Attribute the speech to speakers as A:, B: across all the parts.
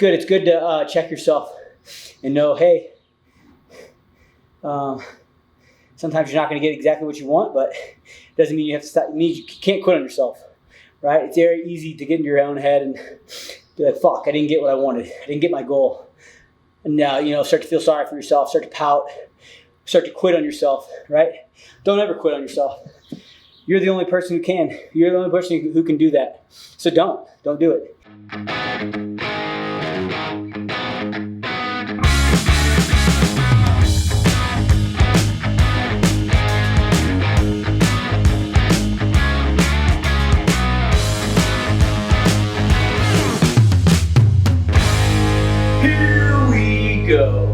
A: good. It's good to check yourself and know, hey, sometimes you're not going to get exactly what you want, but it doesn't mean you have to stop. You can't quit on yourself, right? It's very easy to get into your own head and be like, fuck, I didn't get what I wanted. I didn't get my goal. And now, start to feel sorry for yourself, start to pout, start to quit on yourself, right? Don't ever quit on yourself. You're the only person who can. You're the only person who can do that. So don't do it. Go.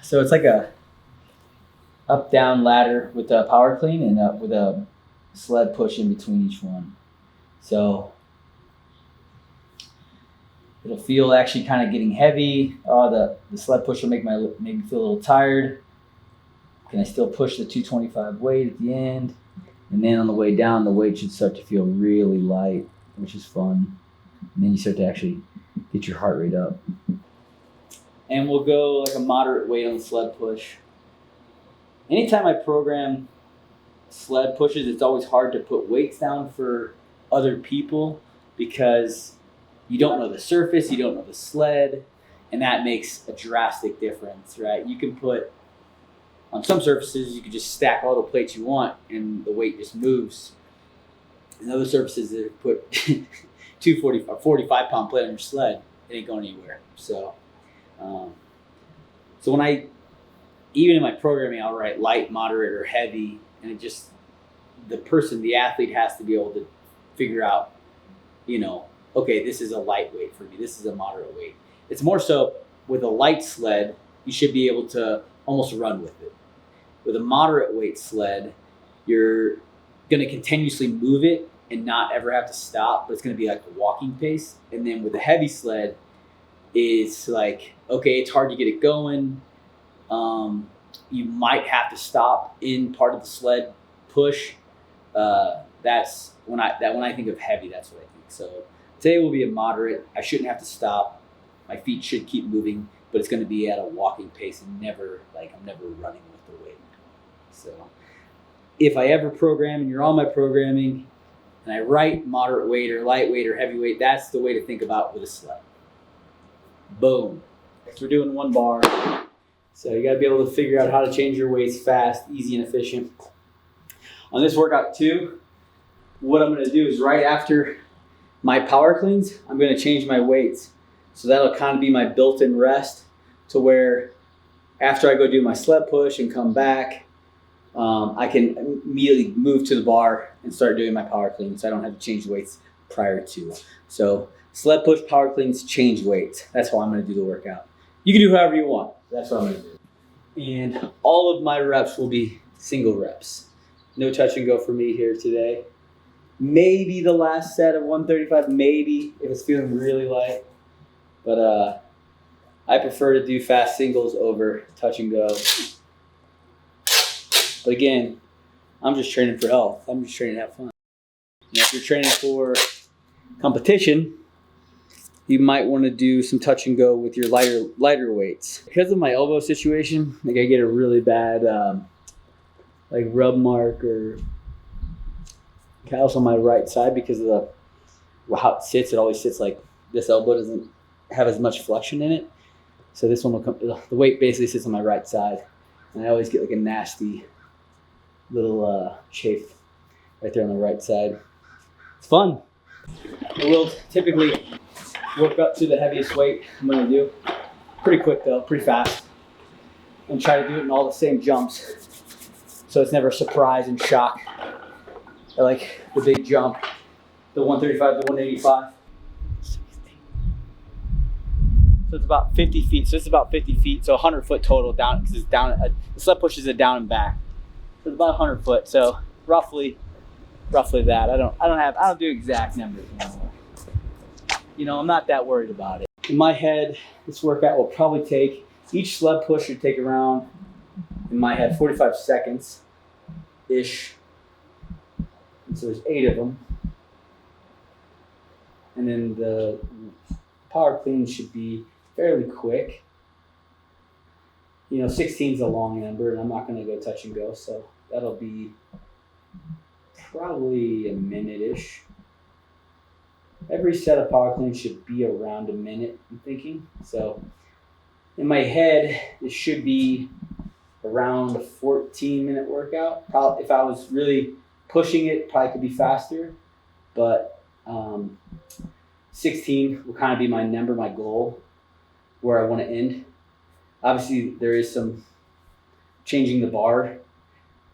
A: So it's like a up-down ladder with a power clean and with a sled push in between each one. So it'll feel actually kind of getting heavy. The sled push will make me feel a little tired. Can I still push the 225 weight at the end? And then on the way down, the weight should start to feel really light, which is fun. And then you start to actually get your heart rate up. And we'll go like a moderate weight on the sled push. Anytime I program sled pushes, it's always hard to put weights down for other people because you don't know the surface, you don't know the sled, and that makes a drastic difference, right? You can put, on some surfaces, you can just stack all the plates you want and the weight just moves. And other surfaces that put 45-pound plate on your sled, it ain't going anywhere. So when even in my programming, I'll write light, moderate, or heavy, and it just, the athlete has to be able to figure out, okay, this is a lightweight for me, this is a moderate weight. It's more so with a light sled, you should be able to almost run with it. With a moderate weight sled, you're going to continuously move it and not ever have to stop, but it's going to be like a walking pace. And then with a heavy sled, it's like, okay, it's hard to get it going. You might have to stop in part of the sled push. That's when I think of heavy, that's what I think. So today will be a moderate. I shouldn't have to stop. My feet should keep moving, but it's going to be at a walking pace and I'm never running with the weight. So if I ever program and you're on my programming and I write moderate weight or lightweight or heavyweight, that's the way to think about with a sled. Boom. So we're doing one bar. So you got to be able to figure out how to change your weights fast, easy, and efficient. On this workout too, what I'm going to do is right after my power cleans, I'm going to change my weights. So that'll kind of be my built-in rest to where after I go do my sled push and come back, I can immediately move to the bar and start doing my power cleans. So I don't have to change weights prior to. So sled push, power cleans, change weights. That's how I'm going to do the workout. You can do however you want. That's what I'm going to do. And all of my reps will be single reps. No touch and go for me here today. Maybe the last set of 135, maybe if it's feeling really light. But I prefer to do fast singles over touch and go. But again, I'm just training for health. I'm just training to have fun. And if you're training for competition, you might want to do some touch and go with your lighter weights. Because of my elbow situation, I get a really bad rub mark or callus on my right side because of how it sits. It always sits like this. Elbow doesn't have as much flexion in it. So this one will come, the weight basically sits on my right side. And I always get like a nasty little chafe right there on the right side. It's fun. I will typically work up to the heaviest weight I'm going to do. Pretty quick though, pretty fast. And try to do it in all the same jumps. So it's never a surprise and shock. I like the big jump, the 135 to 185. So it's about 50 feet. So it's about 50 feet. So 100 foot total down, because it's down. The sled pushes it down and back. So it's about 100 foot. So roughly that. I don't do exact numbers anymore. I'm not that worried about it. In my head, this workout will probably take, each sled push should take around, in my head, 45 seconds-ish. And so there's 8 of them. and then the power clean should be fairly quick. 16 is a long number, and I'm not going to go touch and go, so that'll be probably a minute-ish. Every set of power clean should be around a minute, I'm thinking. So in my head, it should be around a 14-minute workout. Probably, if I was really pushing it, probably could be faster, but 16 will kind of be my number, my goal, where I want to end. Obviously, there is some changing the bar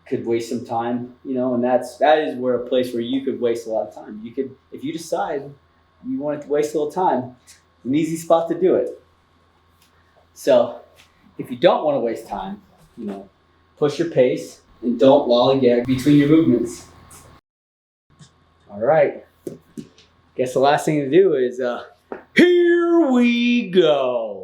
A: could waste some time, and that is where a place where you could waste a lot of time. You could, if you decide you want to waste a little time, an easy spot to do it. So if you don't want to waste time, push your pace and don't lollygag between your movements. All right. Guess the last thing to do is, here we go.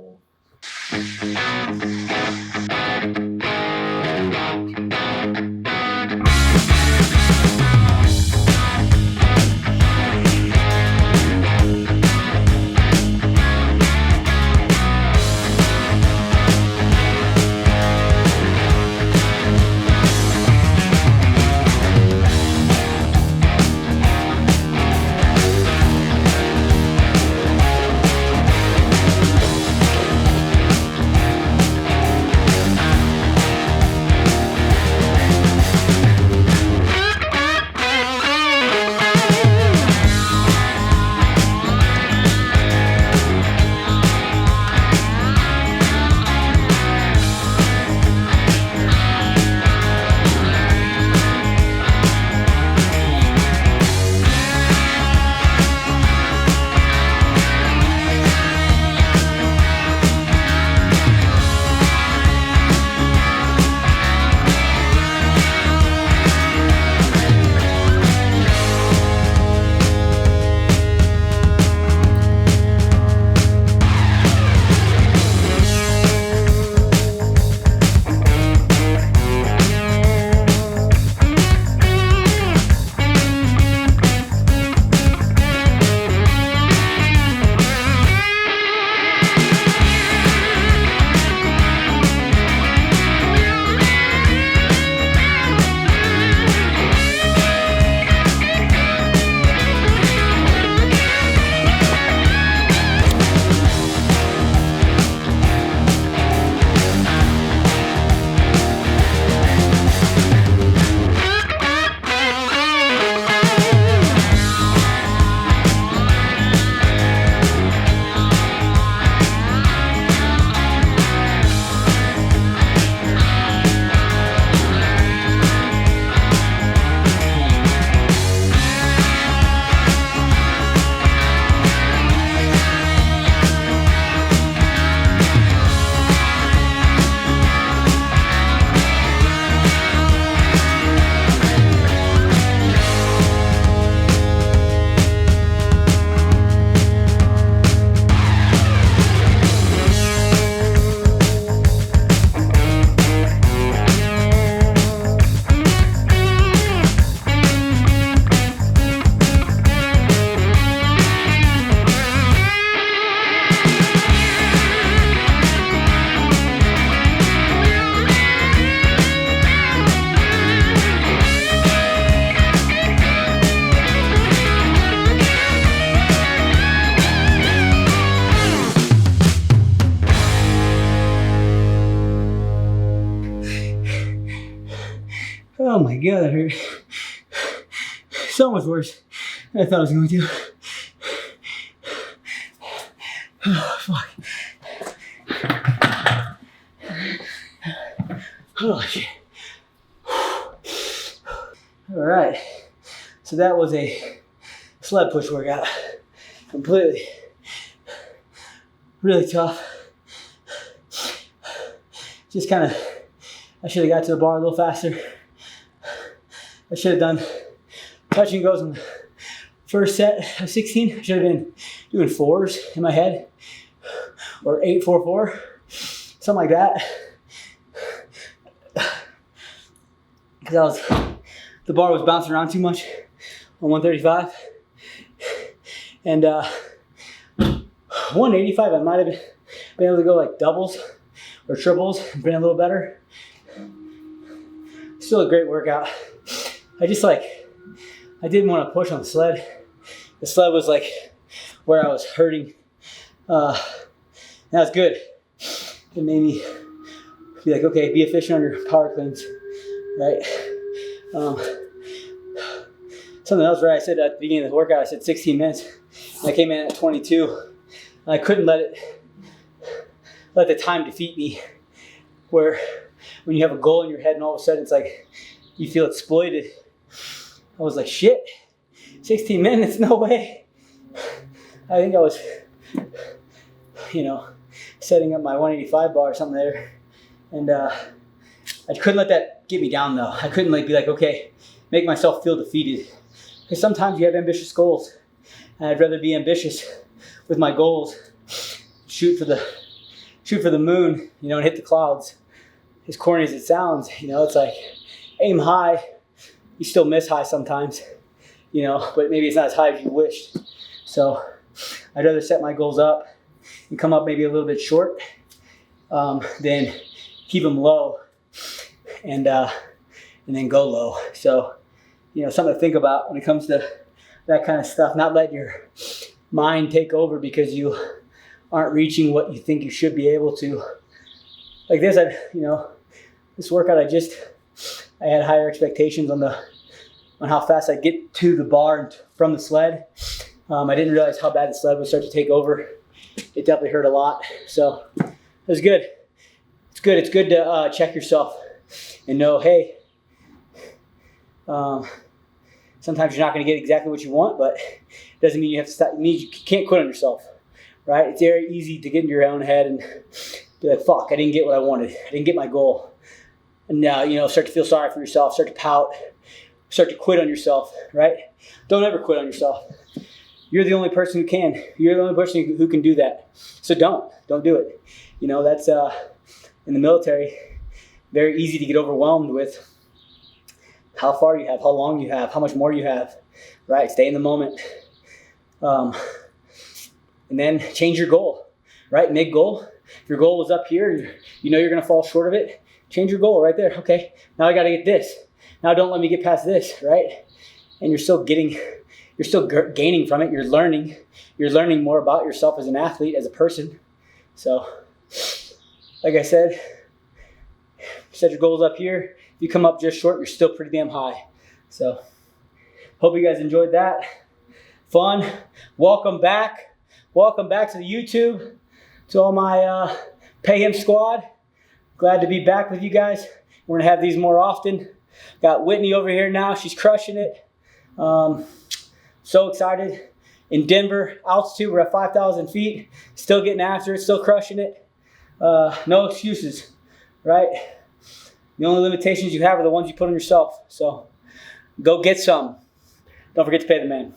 A: Oh my God, that hurt. So much worse than I thought I was going to. Oh, fuck. Oh, shit. All right. So that was a sled push workout. Completely. Really tough. Just kind of, I should have got to the bar a little faster. I should have done touch and goes on the first set of 16. I should have been doing fours in my head, or 8-4-4, something like that. Because the bar was bouncing around too much on 135.
B: And 185, I might have been able to go like doubles or triples and been a little better. Still a great workout. I didn't want to push on the sled. The sled was like where I was hurting. That was good. It made me be like, okay, be efficient on your power cleans, right? Something else, right? I said at the beginning of the workout, I said 16 minutes. And I came in at 22. And I couldn't let the time defeat me. Where when you have a goal in your head and all of a sudden it's like you feel exploited. I was like, shit, 16 minutes, no way. I think I was, setting up my 185 bar or something there. And I couldn't let that get me down though. I couldn't be like, okay, make myself feel defeated. Because sometimes you have ambitious goals. And I'd rather be ambitious with my goals. Shoot for the moon, and hit the clouds. As corny as it sounds, it's like aim high. You still miss high sometimes, but maybe it's not as high as you wished. So I'd rather set my goals up and come up maybe a little bit short than keep them low and then go low. So, something to think about when it comes to that kind of stuff. Not let your mind take over because you aren't reaching what you think you should be able to. Like this, this workout I had higher expectations on how fast I'd get to the bar and from the sled. I didn't realize how bad the sled would start to take over. It definitely hurt a lot. So it was good. It's good. It's good to check yourself and know, hey, sometimes you're not going to get exactly what you want, but it doesn't mean you have to stop. It means you can't quit on yourself, right? It's very easy to get into your own head and be like, fuck, I didn't get what I wanted. I didn't get my goal. And now, start to feel sorry for yourself, start to pout, start to quit on yourself, right? Don't ever quit on yourself. You're the only person who can. You're the only person who can do that. So don't do it. That's in the military, very easy to get overwhelmed with how far you have, how long you have, how much more you have, right? Stay in the moment. And then change your goal, right? Make goal. If your goal was up here and you're going to fall short of it, change your goal right there. Okay, now I got to get this. Now don't let me get past this, right? And you're still gaining from it. You're learning more about yourself as an athlete, as a person. So, like I said, set your goals up here. If you come up just short, you're still pretty damn high. So, hope you guys enjoyed that. Fun. Welcome back. Welcome back to the YouTube, to all my Pay Him squad. Glad to be back with you guys. We're going to have these more often. Got Whitney over here now. She's crushing it. So excited. In Denver, altitude, we're at 5,000 feet. Still getting after it, still crushing it. No excuses, right? The only limitations you have are the ones you put on yourself. So go get some. Don't forget to pay the man.